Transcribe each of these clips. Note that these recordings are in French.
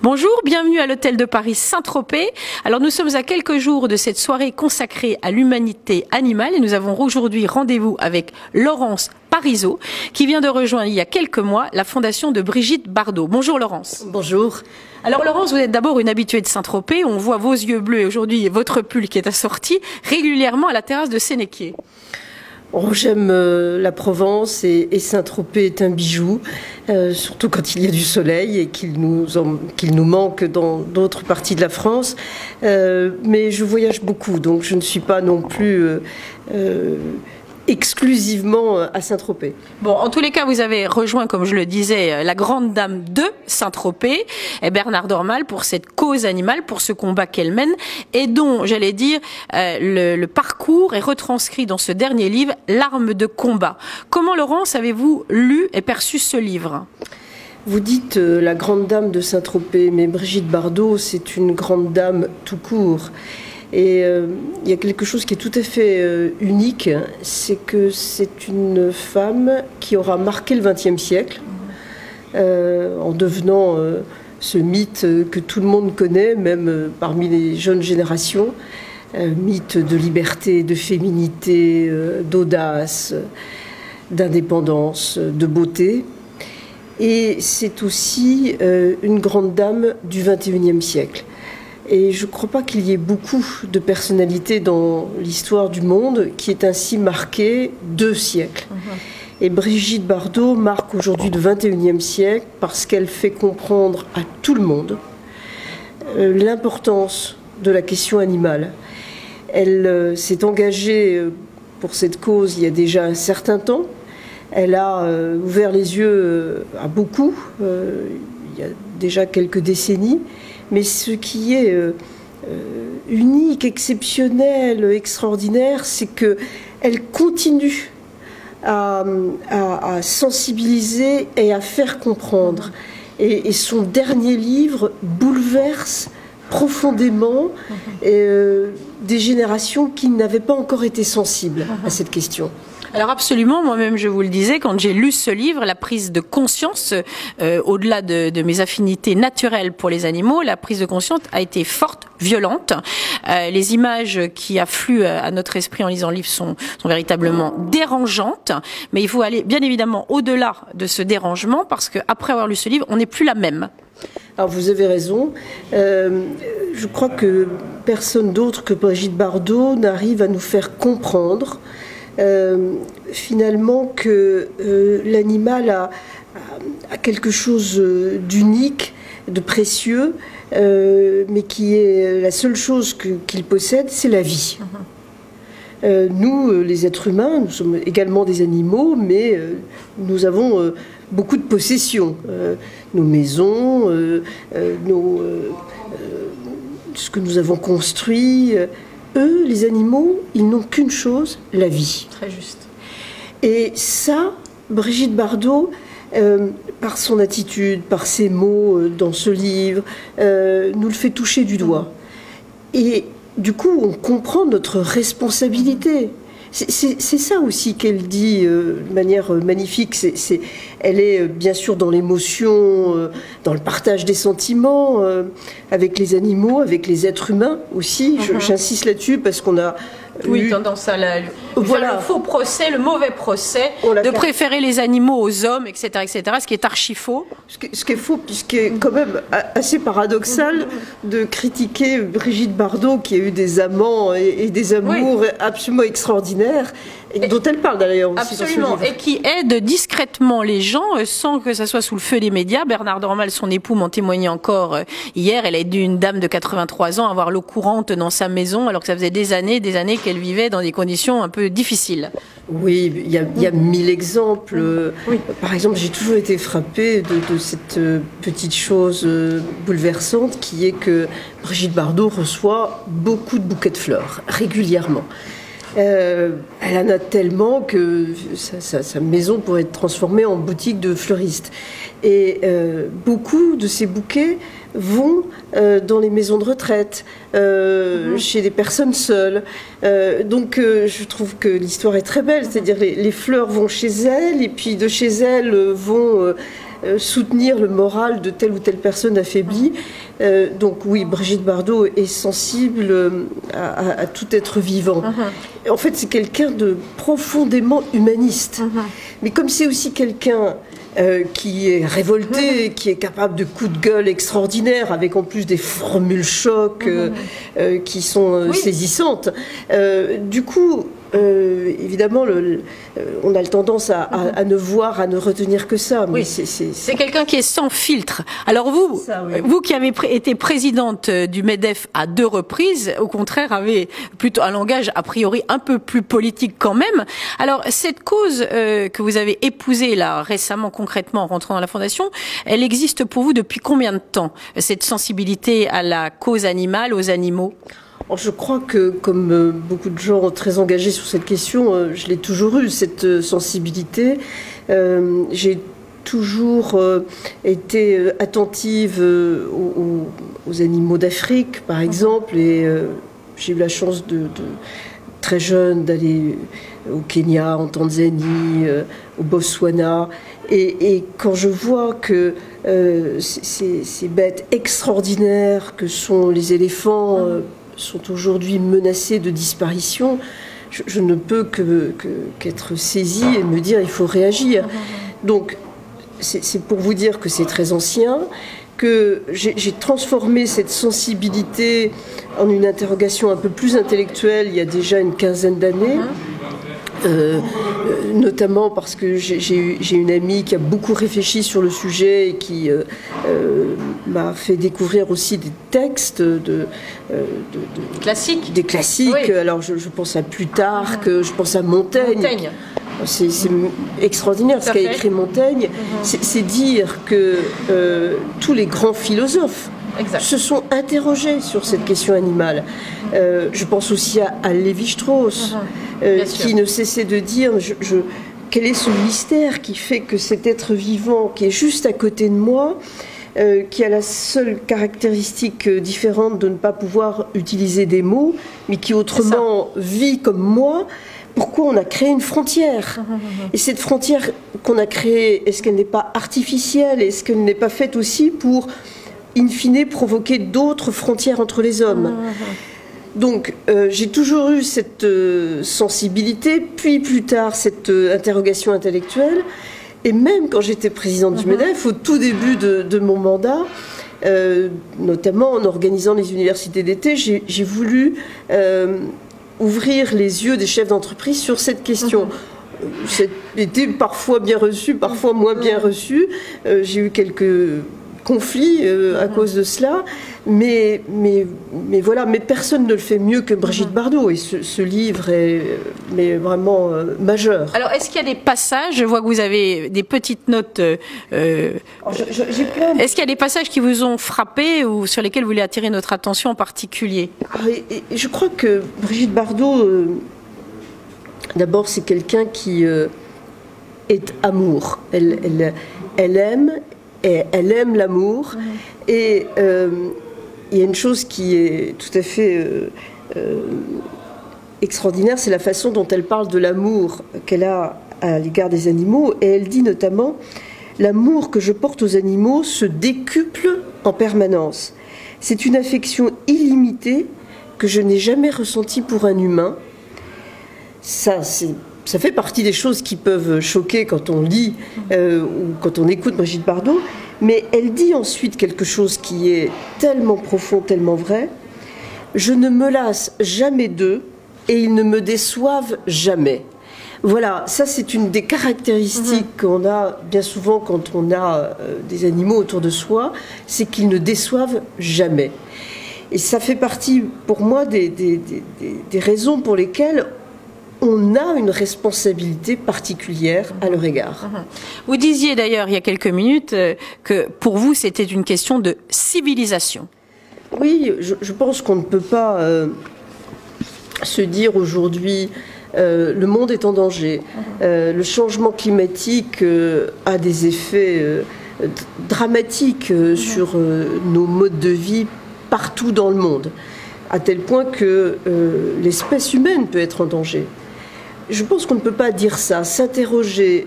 Bonjour, bienvenue à l'hôtel de Paris Saint-Tropez. Alors nous sommes à quelques jours de cette soirée consacrée à l'humanité animale et nous avons aujourd'hui rendez-vous avec Laurence Parisot qui vient de rejoindre il y a quelques mois la fondation de Brigitte Bardot. Bonjour Laurence. Bonjour. Alors Laurence, vous êtes d'abord une habituée de Saint-Tropez, on voit vos yeux bleus et aujourd'hui votre pull qui est assorti régulièrement à la terrasse de Sénéquier. Oh, j'aime la Provence et Saint-Tropez est un bijou, surtout quand il y a du soleil et qu'il nous manque dans d'autres parties de la France. Mais je voyage beaucoup, donc je ne suis pas non plus exclusivement à Saint-Tropez. Bon, en tous les cas, vous avez rejoint, comme je le disais, la grande dame de Saint-Tropez, Bernard Dormal, pour cette cause animale, pour ce combat qu'elle mène, et dont, j'allais dire, le parcours est retranscrit dans ce dernier livre, L'arme de combat. Comment, Laurence, avez-vous lu et perçu ce livre ? Vous dites la grande dame de Saint-Tropez, mais Brigitte Bardot, c'est une grande dame tout court. Et il y a quelque chose qui est tout à fait unique, c'est que c'est une femme qui aura marqué le XXe siècle en devenant ce mythe que tout le monde connaît, même parmi les jeunes générations, mythe de liberté, de féminité, d'audace, d'indépendance, de beauté. Et c'est aussi une grande dame du XXIe siècle. Et je ne crois pas qu'il y ait beaucoup de personnalités dans l'histoire du monde qui aient ainsi marqué 2 siècles. Et Brigitte Bardot marque aujourd'hui le XXIe siècle parce qu'elle fait comprendre à tout le monde l'importance de la question animale. Elle s'est engagée pour cette cause il y a déjà un certain temps. Elle a ouvert les yeux à beaucoup, il y a déjà quelques décennies. Mais ce qui est unique, exceptionnel, extraordinaire, c'est qu'elle continue à sensibiliser et à faire comprendre. Et son dernier livre bouleverse profondément des générations qui n'avaient pas encore été sensibles à cette question. Alors absolument, moi-même je vous le disais, quand j'ai lu ce livre, la prise de conscience, au-delà de mes affinités naturelles pour les animaux, la prise de conscience a été forte, violente. Les images qui affluent à notre esprit en lisant le livre sont véritablement dérangeantes, mais il faut aller bien évidemment au-delà de ce dérangement parce qu'après avoir lu ce livre, on n'est plus la même. Alors vous avez raison, je crois que personne d'autre que Brigitte Bardot n'arrive à nous faire comprendre finalement que l'animal a quelque chose d'unique, de précieux, mais qui est la seule chose qu'il possède, c'est la vie. Nous, les êtres humains, nous sommes également des animaux, mais nous avons beaucoup de possessions. Nos maisons, ce que nous avons construit. Eux, les animaux, ils n'ont qu'une chose, la vie. Très juste. Et ça, Brigitte Bardot, par son attitude, par ses mots dans ce livre, nous le fait toucher du doigt. Et du coup, on comprend notre responsabilité. C'est ça aussi qu'elle dit de manière magnifique. Elle est bien sûr dans l'émotion, dans le partage des sentiments, avec les animaux, avec les êtres humains aussi. J'insiste là-dessus parce qu'on a tendance à faire le faux procès, le mauvais procès, de préférer les animaux aux hommes, etc., ce qui est archi faux. Ce qui est faux, puisqu'il est quand même assez paradoxal de critiquer Brigitte Bardot, qui a eu des amants et des amours absolument extraordinaires, et dont elle parle d'ailleurs aussi. Absolument, et qui aide discrètement les gens sans que ça soit sous le feu des médias. Bernard Dormal, son époux, m'en témoignait encore hier. Elle a aidé une dame de 83 ans à avoir l'eau courante dans sa maison, alors que ça faisait des années qu'elle vivait dans des conditions un peu difficiles. Oui, il y a 1000 exemples. Par exemple, j'ai toujours été frappée de cette petite chose bouleversante qui est que Brigitte Bardot reçoit beaucoup de bouquets de fleurs, régulièrement. Elle en a tellement que sa maison pourrait être transformée en boutique de fleuriste. Et beaucoup de ces bouquets vont dans les maisons de retraite, chez des personnes seules. Donc je trouve que l'histoire est très belle, c'est-à-dire les fleurs vont chez elle, et puis de chez elle vont soutenir le moral de telle ou telle personne affaiblie. Donc oui, Brigitte Bardot est sensible à tout être vivant. En fait, c'est quelqu'un de profondément humaniste. Mais comme c'est aussi quelqu'un qui est révolté, qui est capable de coups de gueule extraordinaires, avec en plus des formules chocs qui sont saisissantes. Du coup, évidemment, on a le tendance à ne voir, à ne retenir que ça. Mais c'est quelqu'un qui est sans filtre. Alors vous, vous qui avez été présidente du MEDEF à 2 reprises, au contraire, avez plutôt un langage a priori un peu plus politique quand même. Alors cette cause que vous avez épousée là récemment, concrètement en rentrant dans la Fondation, elle existe pour vous depuis combien de temps, cette sensibilité à la cause animale, aux animaux? Je crois que, comme beaucoup de gens très engagés sur cette question, je l'ai toujours eu, cette sensibilité. J'ai toujours été attentive aux animaux d'Afrique, par exemple, et j'ai eu la chance de très jeune d'aller au Kenya, en Tanzanie, au Botswana. Et quand je vois que ces bêtes extraordinaires que sont les éléphants sont aujourd'hui menacés de disparition, je ne peux qu'être saisie et me dire il faut réagir. Donc c'est pour vous dire que c'est très ancien, que j'ai transformé cette sensibilité en une interrogation un peu plus intellectuelle il y a déjà une quinzaine d'années. Notamment parce que j'ai une amie qui a beaucoup réfléchi sur le sujet et qui m'a fait découvrir aussi des textes classiques. Des classiques. Oui. Alors je pense à Plutarque, je pense à Montaigne. C'est extraordinaire ce qu'a écrit Montaigne. C'est dire que tous les grands philosophes se sont interrogés sur cette question animale. Je pense aussi à Lévi-Strauss, qui ne cessait de dire quel est ce mystère qui fait que cet être vivant qui est juste à côté de moi, qui a la seule caractéristique différente de ne pas pouvoir utiliser des mots, mais qui autrement vit comme moi. Pourquoi on a créé une frontière? Et cette frontière qu'on a créée, est-ce qu'elle n'est pas artificielle? Est-ce qu'elle n'est pas faite aussi pour, in fine, provoquer d'autres frontières entre les hommes? Donc, j'ai toujours eu cette sensibilité, puis plus tard cette interrogation intellectuelle. Et même quand j'étais présidente du MEDEF, au tout début de mon mandat, notamment en organisant les universités d'été, j'ai voulu ouvrir les yeux des chefs d'entreprise sur cette question. C'était parfois bien reçu, parfois moins bien reçu. J'ai eu quelques conflits à cause de cela, mais voilà, mais personne ne le fait mieux que Brigitte Bardot, et ce livre est vraiment majeur. Alors, est-ce qu'il y a des passages, je vois que vous avez des petites notes, est-ce qu'il y a des passages qui vous ont frappé ou sur lesquels vous voulez attirer notre attention en particulier? Je crois que Brigitte Bardot, d'abord, c'est quelqu'un qui est amour. Elle aime. Et elle aime l'amour. Et il y a une chose qui est tout à fait extraordinaire, c'est la façon dont elle parle de l'amour qu'elle a à l'égard des animaux. Et elle dit notamment « L'amour que je porte aux animaux se décuple en permanence. C'est une affection illimitée que je n'ai jamais ressentie pour un humain. » Ça fait partie des choses qui peuvent choquer quand on lit ou quand on écoute Brigitte Bardot, mais elle dit ensuite quelque chose qui est tellement profond, tellement vrai. « Je ne me lasse jamais d'eux et ils ne me déçoivent jamais. » Voilà, ça c'est une des caractéristiques qu'on a bien souvent quand on a des animaux autour de soi, c'est qu'ils ne déçoivent jamais. Et ça fait partie pour moi des raisons pour lesquelles on a une responsabilité particulière à leur égard. Vous disiez d'ailleurs il y a quelques minutes que pour vous c'était une question de civilisation. Oui, je pense qu'on ne peut pas se dire aujourd'hui le monde est en danger. Le changement climatique a des effets dramatiques sur nos modes de vie partout dans le monde, à tel point que l'espèce humaine peut être en danger. Je pense qu'on ne peut pas dire ça, s'interroger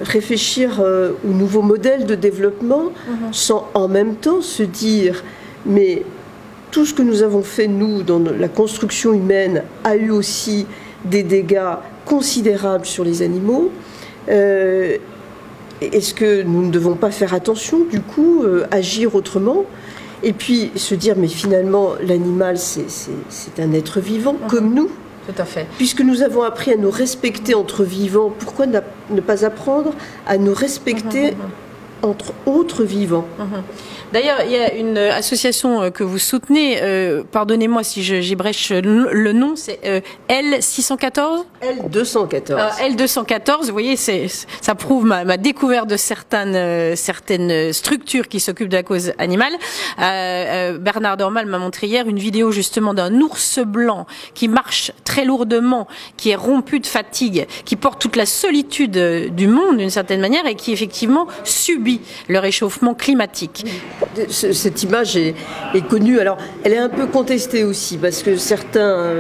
réfléchir aux nouveaux modèles de développement sans en même temps se dire mais tout ce que nous avons fait, nous, dans la construction humaine, a eu aussi des dégâts considérables sur les animaux. Est-ce que nous ne devons pas faire attention, du coup, agir autrement? Et puis se dire, mais finalement, l'animal, c'est un être vivant, comme nous. Tout à fait. Puisque nous avons appris à nous respecter entre vivants, pourquoi ne pas apprendre à nous respecter entre autres vivants? D'ailleurs, il y a une association que vous soutenez, pardonnez-moi si j'ébrèche le nom, c'est L614 L214. L214, vous voyez, ça prouve ma découverte de certaines structures qui s'occupent de la cause animale. Bernard Dormal m'a montré hier une vidéo justement d'un ours blanc qui marche très lourdement, qui est rompu de fatigue, qui porte toute la solitude du monde d'une certaine manière et qui effectivement subit le réchauffement climatique. Cette image est connue. Alors, elle est un peu contestée aussi parce que certains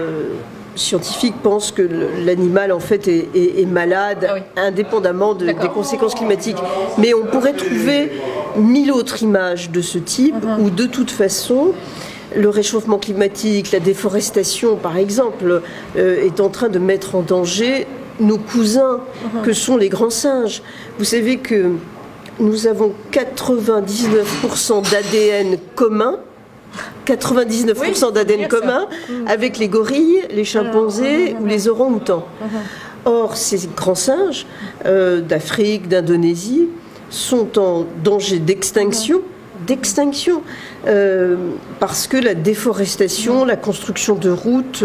scientifiques pensent que l'animal en fait est malade indépendamment des conséquences climatiques. Mais on pourrait trouver 1000 autres images de ce type où de toute façon le réchauffement climatique, la déforestation par exemple, est en train de mettre en danger nos cousins que sont les grands singes. Vous savez que nous avons 99% d'ADN commun, 99% d'ADN commun avec les gorilles, les chimpanzés ou les orang-outans. Or, ces grands singes d'Afrique, d'Indonésie sont en danger d'extinction, parce que la construction de routes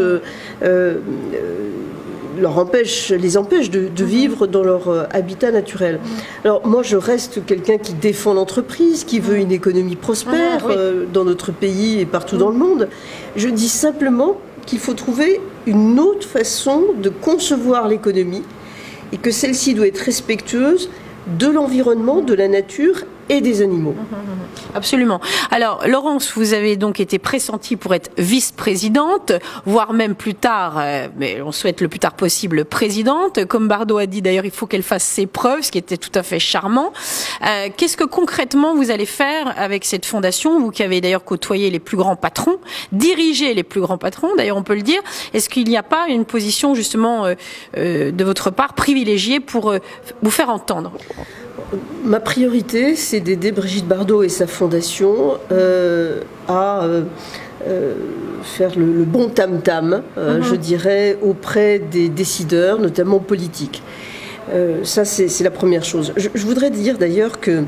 les empêche de vivre dans leur habitat naturel. Alors moi je reste quelqu'un qui défend l'entreprise, qui veut une économie prospère dans notre pays et partout dans le monde. Je dis simplement qu'il faut trouver une autre façon de concevoir l'économie et que celle-ci doit être respectueuse de l'environnement, de la nature et des animaux. Absolument. Alors, Laurence, vous avez donc été pressentie pour être vice-présidente, voire même plus tard, mais on souhaite le plus tard possible, présidente. Comme Bardot a dit d'ailleurs, il faut qu'elle fasse ses preuves, ce qui était tout à fait charmant. Qu'est-ce que concrètement vous allez faire avec cette fondation, vous qui avez d'ailleurs côtoyé les plus grands patrons, dirigé les plus grands patrons, d'ailleurs on peut le dire. Est-ce qu'il n'y a pas une position justement de votre part privilégiée pour vous faire entendre ? Ma priorité, c'est d'aider Brigitte Bardot et sa fondation à faire le bon tam-tam, je dirais, auprès des décideurs, notamment politiques. Ça, c'est la première chose. Je voudrais dire d'ailleurs que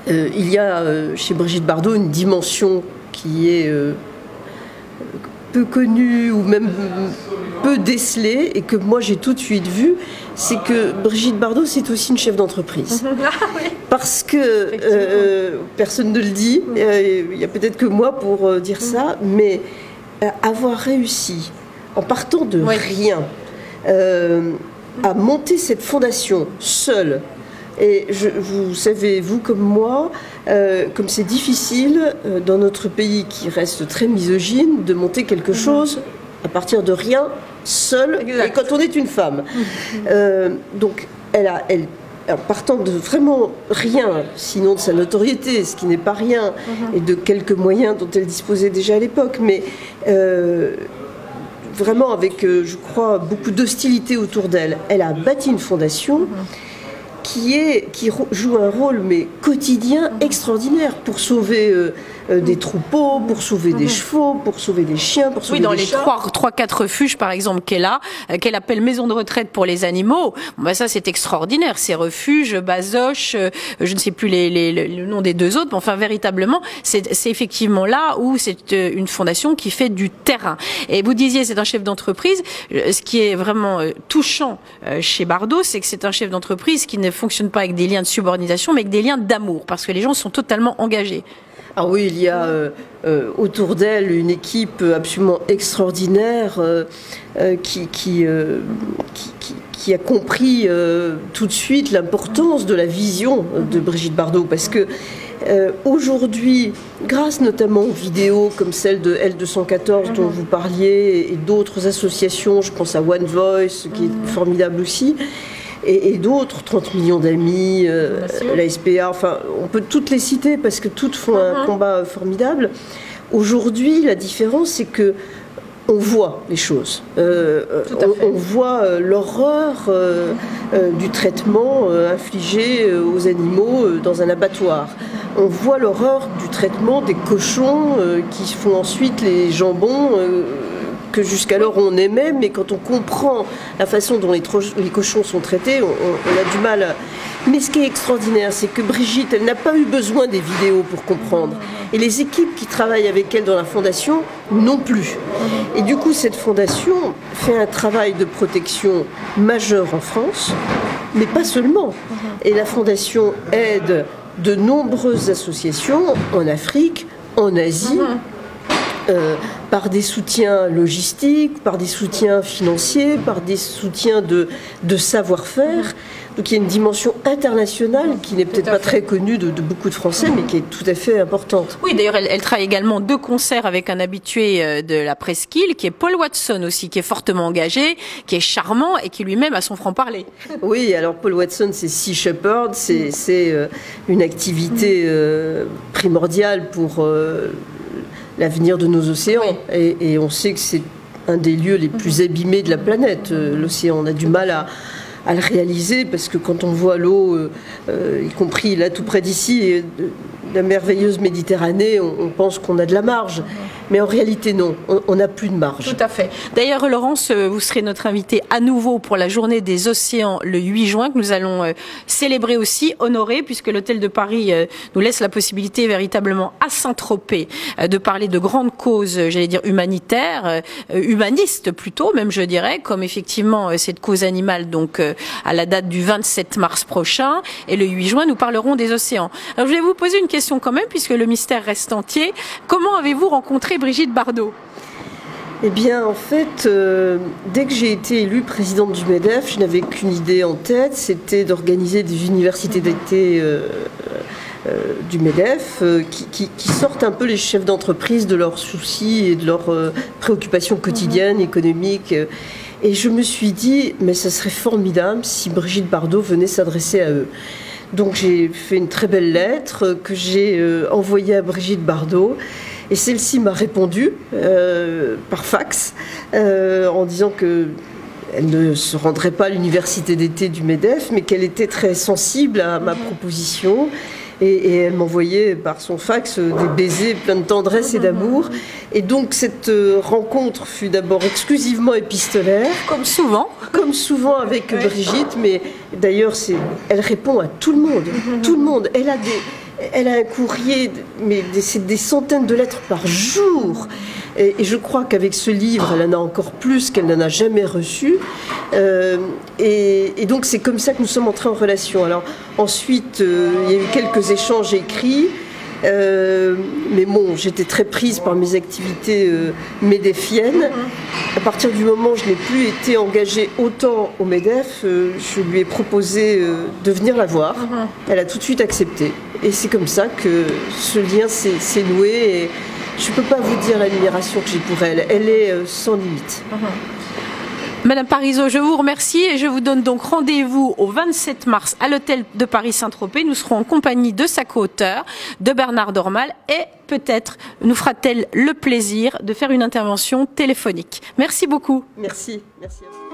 il y a chez Brigitte Bardot une dimension qui est peu connue ou même peu décelée et que moi j'ai tout de suite vu, c'est que Brigitte Bardot c'est aussi une chef d'entreprise. Parce que personne ne le dit, il y a peut-être que moi pour dire ça, mais avoir réussi en partant de rien à monter cette fondation seule. Et vous savez, vous comme moi, comme c'est difficile dans notre pays qui reste très misogyne de monter quelque chose à partir de rien, seule, et quand on est une femme. Donc, en partant de vraiment rien, sinon de sa notoriété, ce qui n'est pas rien, et de quelques moyens dont elle disposait déjà à l'époque, mais vraiment avec, je crois, beaucoup d'hostilité autour d'elle, elle a bâti une fondation qui joue un rôle mais quotidien extraordinaire pour sauver des troupeaux, pour sauver des chevaux, pour sauver des chiens, pour sauver des chats. Dans les 3-4 refuges par exemple qu'elle a, qu'elle appelle maison de retraite pour les animaux, ça c'est extraordinaire, ces refuges, Bazoches, je ne sais plus le nom des deux autres, mais enfin véritablement c'est effectivement là où c'est une fondation qui fait du terrain. Et vous disiez c'est un chef d'entreprise, ce qui est vraiment touchant chez Bardot, c'est que c'est un chef d'entreprise qui ne fonctionne pas avec des liens de subordination mais avec des liens d'amour, parce que les gens sont totalement engagés. Ah oui, il y a autour d'elle une équipe absolument extraordinaire qui a compris tout de suite l'importance de la vision de Brigitte Bardot, parce que aujourd'hui, grâce notamment aux vidéos comme celle de L214 dont vous parliez et d'autres associations, je pense à One Voice qui est formidable aussi, et d'autres, 30 millions d'amis, la SPA, enfin, on peut toutes les citer parce que toutes font un combat formidable. Aujourd'hui, la différence, c'est que on voit les choses. On voit l'horreur du traitement infligé aux animaux dans un abattoir. On voit l'horreur du traitement des cochons qui font ensuite les jambons que jusqu'alors on aimait, mais quand on comprend la façon dont les cochons sont traités, on a du mal à... Mais ce qui est extraordinaire, c'est que Brigitte, elle n'a pas eu besoin des vidéos pour comprendre. Et les équipes qui travaillent avec elle dans la fondation non plus. Et du coup, cette fondation fait un travail de protection majeur en France, mais pas seulement. Et la fondation aide de nombreuses associations en Afrique, en Asie, par des soutiens logistiques, par des soutiens financiers, par des soutiens de savoir-faire. Donc il y a une dimension internationale qui n'est peut-être pas très connue de beaucoup de Français, mais qui est tout à fait importante. Oui, d'ailleurs, elle travaille également de concert avec un habitué de la presqu'île, qui est Paul Watson aussi, qui est fortement engagé, qui est charmant et qui lui-même a son franc-parler. Oui, alors Paul Watson, c'est Sea Shepherd, c'est une activité primordiale pour l'avenir de nos océans. Oui. Et on sait que c'est un des lieux les plus abîmés de la planète. L'océan, on a du mal à le réaliser parce que quand on voit l'eau, y compris là tout près d'ici, la merveilleuse Méditerranée, on pense qu'on a de la marge. Mais en réalité, non, on n'a plus de marge. Tout à fait. D'ailleurs, Laurence, vous serez notre invitée à nouveau pour la Journée des Océans le 8 juin, que nous allons célébrer aussi, honorer, puisque l'Hôtel de Paris nous laisse la possibilité véritablement à Saint-Tropez de parler de grandes causes, j'allais dire humanitaires, humanistes plutôt, même je dirais, comme effectivement cette cause animale, donc à la date du 27 mars prochain. Et le 8 juin, nous parlerons des océans. Alors, je vais vous poser une question quand même, puisque le mystère reste entier. Comment avez-vous rencontré Brigitte Bardot? Eh bien, en fait, dès que j'ai été élue présidente du MEDEF, je n'avais qu'une idée en tête, c'était d'organiser des universités d'été du MEDEF qui sortent un peu les chefs d'entreprise de leurs soucis et de leurs préoccupations quotidiennes, économiques. Et je me suis dit, mais ça serait formidable si Brigitte Bardot venait s'adresser à eux. Donc j'ai fait une très belle lettre que j'ai envoyée à Brigitte Bardot. Et celle-ci m'a répondu par fax en disant qu'elle ne se rendrait pas à l'université d'été du MEDEF, mais qu'elle était très sensible à ma proposition. Et elle m'envoyait par son fax des baisers pleins de tendresse et d'amour. Et donc cette rencontre fut d'abord exclusivement épistolaire. Comme souvent. Comme souvent avec Brigitte, mais d'ailleurs elle répond à tout le monde. Tout le monde. Elle a un courrier, mais c'est des centaines de lettres par jour. Et je crois qu'avec ce livre, elle en a encore plus qu'elle n'en a jamais reçu. Et donc c'est comme ça que nous sommes entrés en relation. Alors ensuite, il y a eu quelques échanges écrits. Mais bon, j'étais très prise par mes activités médefiennes. À partir du moment où je n'ai plus été engagée autant au MEDEF, je lui ai proposé de venir la voir. Elle a tout de suite accepté. Et c'est comme ça que ce lien s'est noué. Et je ne peux pas vous dire l'admiration que j'ai pour elle. Elle est sans limite. Madame Parisot, je vous remercie et je vous donne donc rendez-vous au 27 mars à l'Hôtel de Paris Saint-Tropez. Nous serons en compagnie de sa co-auteure, de Bernard Dormal, et peut-être nous fera-t-elle le plaisir de faire une intervention téléphonique. Merci beaucoup. Merci. Merci à vous.